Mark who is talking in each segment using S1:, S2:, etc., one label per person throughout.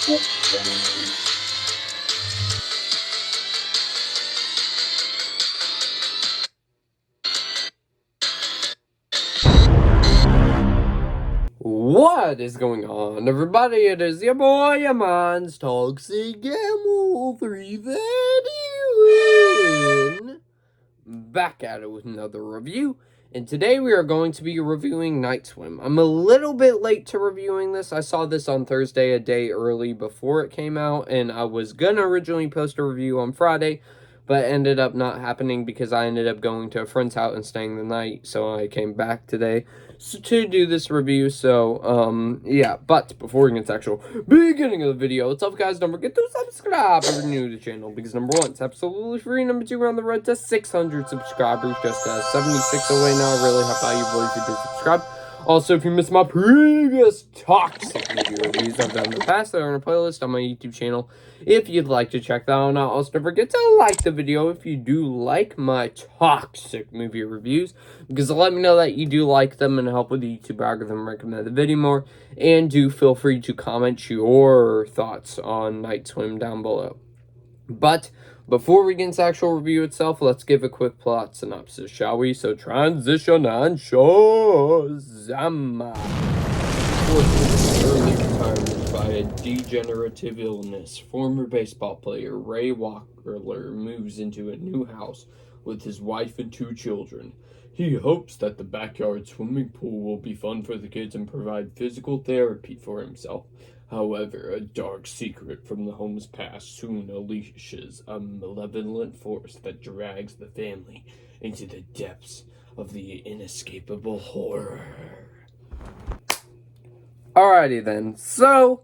S1: What is going on, everybody? It is your boy Amon's Toxic Gamble 331. Back at it with another review. And today we are going to be reviewing Night Swim. I'm a little bit late to reviewing this. I saw this on Thursday, a day early before it came out. And I was gonna originally post a review on Friday, but ended up not happening because I ended up going to a friend's house and staying the night. So I came back today to do this review. So, yeah. But before we get to the actual beginning of the video, what's up, guys? Don't forget to subscribe if you're new to the channel, because number one, it's absolutely free. Number two, we're on the road to 600 subscribers, just 76 away now. I really help out you boys if you do subscribe. Also, if you missed my previous toxic movie reviews I've done in the past, they're on a playlist on my YouTube channel if you'd like to check that out. Also, don't forget to like the video if you do like my toxic movie reviews, because let me know that you do like them and help with the YouTube algorithm recommend the video more. And do feel free to comment your thoughts on Night Swim down below. But before we get into the actual review itself, let's give a quick plot synopsis, shall we? So transition and Shazam! Forced into early retirement by a degenerative illness, former baseball player Ray Walker moves into a new house with his wife and 2 children. He hopes that the backyard swimming pool will be fun for the kids and provide physical therapy for himself. However, a dark secret from the home's past soon unleashes a malevolent force that drags the family into the depths of the inescapable horror. Alrighty then, so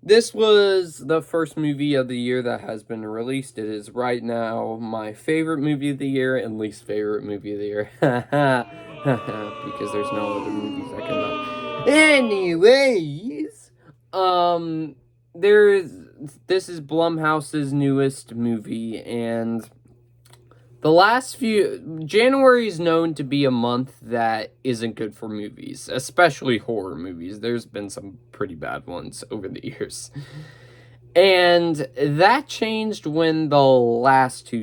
S1: this was the first movie of the year that has been released. It is right now my favorite movie of the year and least favorite movie of the year. Because there's no other movies that come out. Anyways, this is Blumhouse's newest movie, and January is known to be a month that isn't good for movies, especially horror movies. There's been some pretty bad ones over the years. And that changed when over the last 2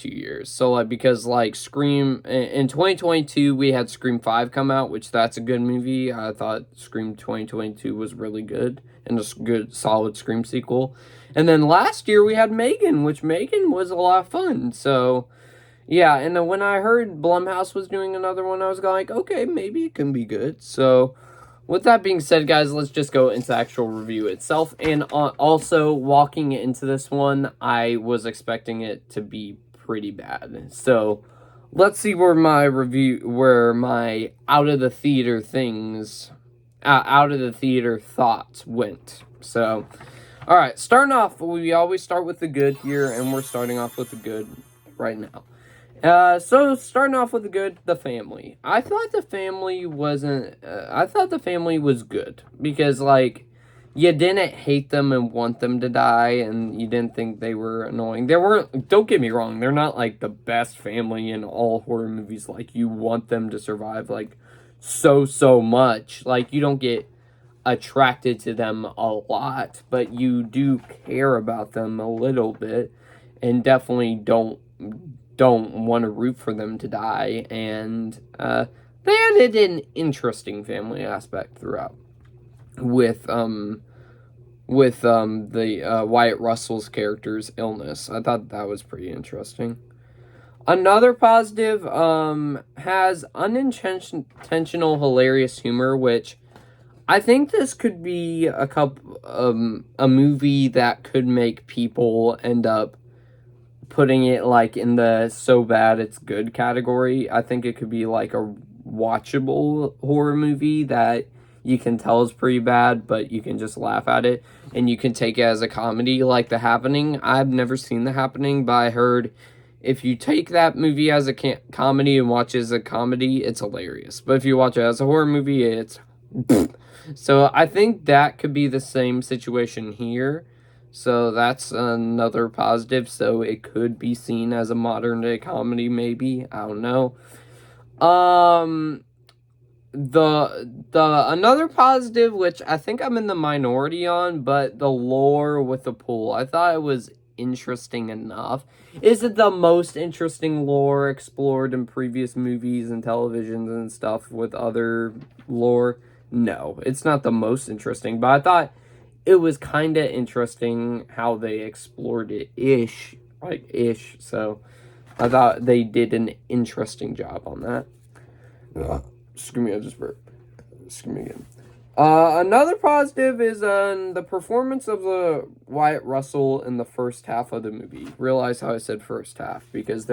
S1: years. So, because, Scream, in 2022, we had Scream 5 come out, which that's a good movie. I thought Scream 2022 was really good, and a good, solid Scream sequel. And then last year, we had Megan, which Megan was a lot of fun. So, yeah, and when I heard Blumhouse was doing another one, I was like, okay, maybe it can be good. So, with that being said, guys, let's just go into the actual review itself. And also, walking into this one, I was expecting it to be pretty bad. So, let's see where my out of the theater thoughts went. So, alright, starting off, we always start with the good here, and we're starting off with the good right now. So starting off with the good, the family. I thought the family was good, because, you didn't hate them and want them to die, and you didn't think they were annoying. Don't get me wrong, they're not, the best family in all horror movies. You want them to survive, so much. You don't get attracted to them a lot, but you do care about them a little bit, and definitely don't want to root for them to die. And they added an interesting family aspect throughout with the Wyatt Russell's character's illness. I thought that was pretty interesting. Another positive has unintentional hilarious humor, which I think this could be a movie that could make people end up putting it in the so bad it's good category. I think it could be a watchable horror movie that you can tell is pretty bad, but you can just laugh at it, and you can take it as a comedy, like The Happening. I've never seen The Happening, but I heard if you take that movie as a comedy and watch it as a comedy, it's hilarious. But if you watch it as a horror movie, it's so I think that could be the same situation here. So that's another positive. So it could be seen as a modern day comedy, maybe. I don't know. the another positive, which I think I'm in the minority on, but the lore with the pool, I thought it was interesting enough. Is it the most interesting lore explored in previous movies and televisions and stuff with other lore? No, it's not the most interesting, but I thought it was kind of interesting how they explored it ish, so I thought they did an interesting job on that. Excuse me, I just burped. Excuse me again. Another positive is the performance of the Wyatt Russell in the first half of the movie. Realize how I said first half, because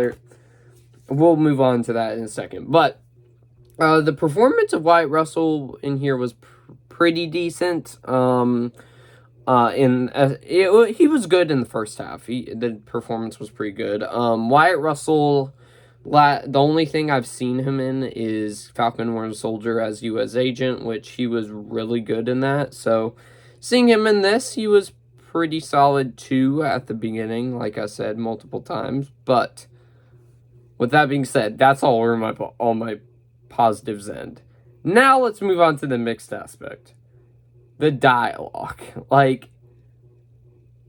S1: we'll move on to that in a second. But the performance of Wyatt Russell in here was pretty decent. He was good in the first half. The performance was pretty good. Wyatt Russell, the only thing I've seen him in is Falcon Winter Soldier as U.S. Agent, which he was really good in that. So seeing him in this, he was pretty solid too at the beginning, like I said multiple times. But with that being said, that's all where all my positives end. Now let's move on to the mixed aspect. The dialogue. Like,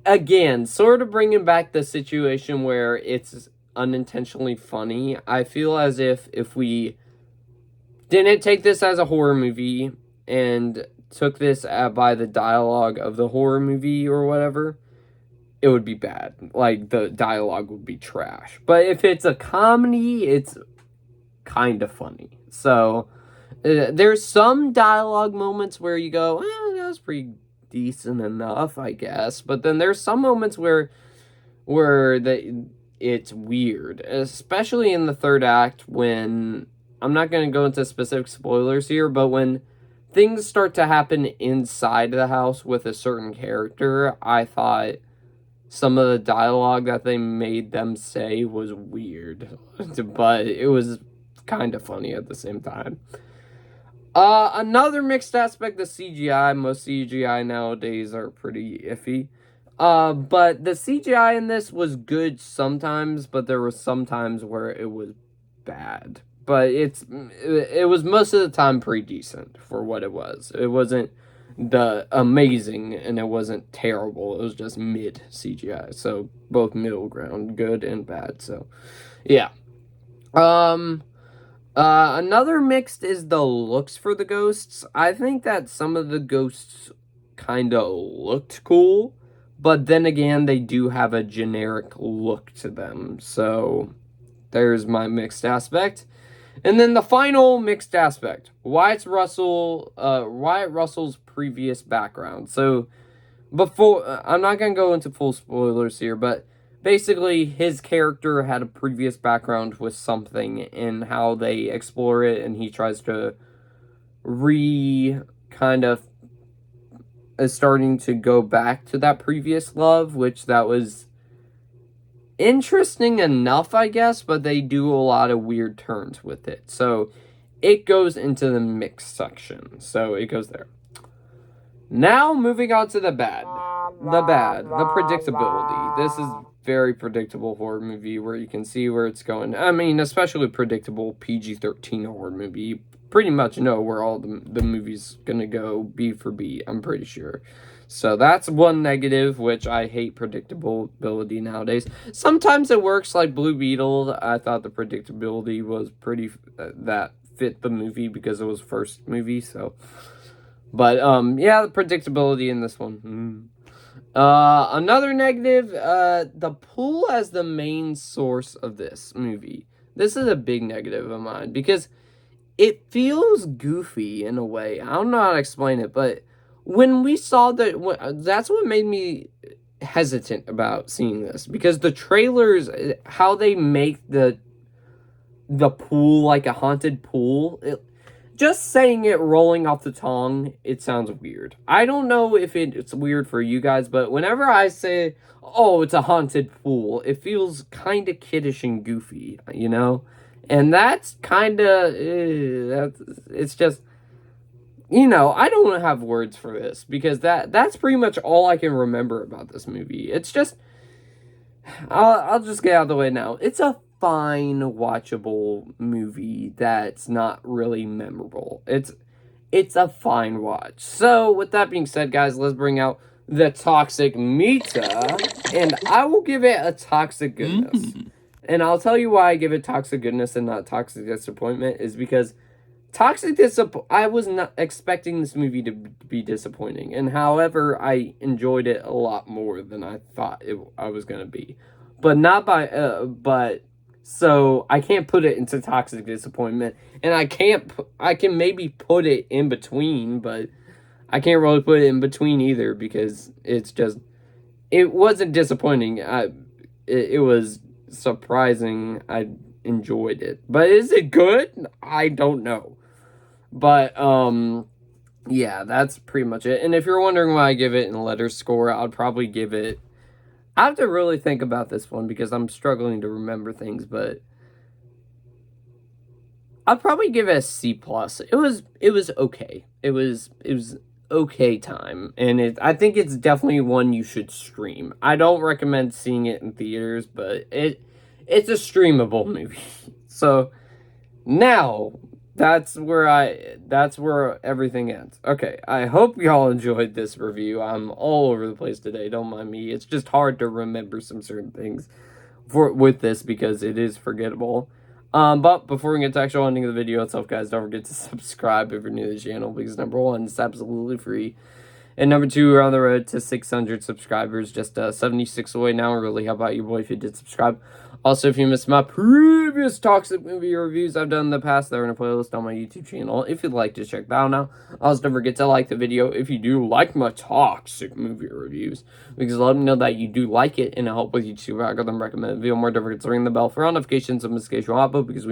S1: again, sort of bringing back the situation where it's unintentionally funny. I feel as if we didn't take this as a horror movie and took this by the dialogue of the horror movie or whatever, it would be bad. Like, the dialogue would be trash. But if it's a comedy, it's kind of funny. So there's some dialogue moments where you go, that was pretty decent enough, I guess. But then there's some moments where it's weird, especially in the third act, when I'm not going to go into specific spoilers here, but when things start to happen inside the house with a certain character, I thought some of the dialogue that they made them say was weird, but it was kind of funny at the same time. Another mixed aspect, the CGI. Most CGI nowadays are pretty iffy. But the CGI in this was good sometimes, but there were some times where it was bad. But it was most of the time pretty decent for what it was. It wasn't the amazing, and it wasn't terrible. It was just mid CGI. So both middle ground, good and bad. So yeah. Another mixed is the looks for the ghosts. I think that some of the ghosts kind of looked cool, but then again, they do have a generic look to them. So there's my mixed aspect. And then the final mixed aspect, Wyatt Russell's previous background. So before, I'm not going to go into full spoilers here, but basically, his character had a previous background with something, and how they explore it, and he tries to is starting to go back to that previous love, which that was interesting enough, I guess, but they do a lot of weird turns with it. So it goes into the mixed section. So it goes there. Now, moving on to the bad. The predictability. This is very predictable horror movie where you can see where it's going. I mean, especially predictable PG-13 horror movie. You pretty much know where all the movie's gonna go beat for beat, I'm pretty sure. So that's one negative, which I hate predictability nowadays. Sometimes it works, like Blue Beetle. I thought the predictability was pretty, that fit the movie because it was first movie, so. But, yeah, the predictability in this one. Another negative, the pool as the main source of this movie. This is a big negative of mine, because it feels goofy in a way. I don't know how to explain it, but when we saw that's what made me hesitant about seeing this, because the trailers, how they make the pool like a haunted pool, just saying it rolling off the tongue, it sounds weird. I don't know if it's weird for you guys, but whenever I say, oh, it's a haunted pool, it feels kind of kiddish and goofy, you know? And that's kind of, it's just, you know, I don't have words for this, because that's pretty much all I can remember about this movie. It's just, I'll just get out of the way now. It's a fine, watchable movie that's not really memorable. It's a fine watch. So, with that being said, guys, let's bring out the Toxic Mita, and I will give it a Toxic Goodness. And I'll tell you why I give it Toxic Goodness and not Toxic Disappointment is because I was not expecting this movie to be disappointing, and however, I enjoyed it a lot more than I thought I was gonna be, but not by so I can't put it into Toxic Disappointment, and I can maybe put it in between, but I can't really put it in between either because it wasn't disappointing. It was surprising. I enjoyed it, but is it good? I don't know. But, yeah, that's pretty much it. And if you're wondering why I give it in a letter score, I'd probably give it... I have to really think about this one because I'm struggling to remember things, but... I'd probably give it a C+. It was okay. It was okay time. And I think it's definitely one you should stream. I don't recommend seeing it in theaters, but it's a streamable movie. So, now... That's where everything ends. Okay, I hope y'all enjoyed this review. I'm all over the place today, don't mind me. It's just hard to remember some certain things with this because it is forgettable. But before we get to actual ending of the video itself, guys, don't forget to subscribe if you're new to the channel because number one, it's absolutely free. And number two, we're on the road to 600 subscribers, just 76 away now. Really help out your boy if you did subscribe. Also, if you missed my previous Toxic movie reviews I've done in the past, they're in a playlist on my YouTube channel. If you'd like to check that out now, also don't forget to like the video if you do like my Toxic movie reviews, because let me know that you do like it, and it'll help with YouTube algorithm recommend video more. Don't forget to ring the bell for notifications of notification upload, because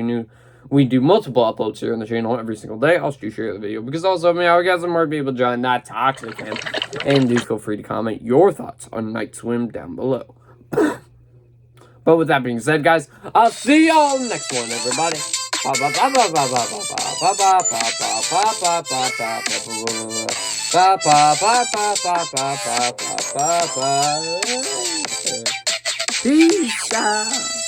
S1: we do multiple uploads here on the channel every single day. Also, do share the video because also, I got some more people join that Toxic camp. And do feel free to comment your thoughts on Night Swim down below. But with that being said, guys, I'll see y'all next one, everybody. Peace out.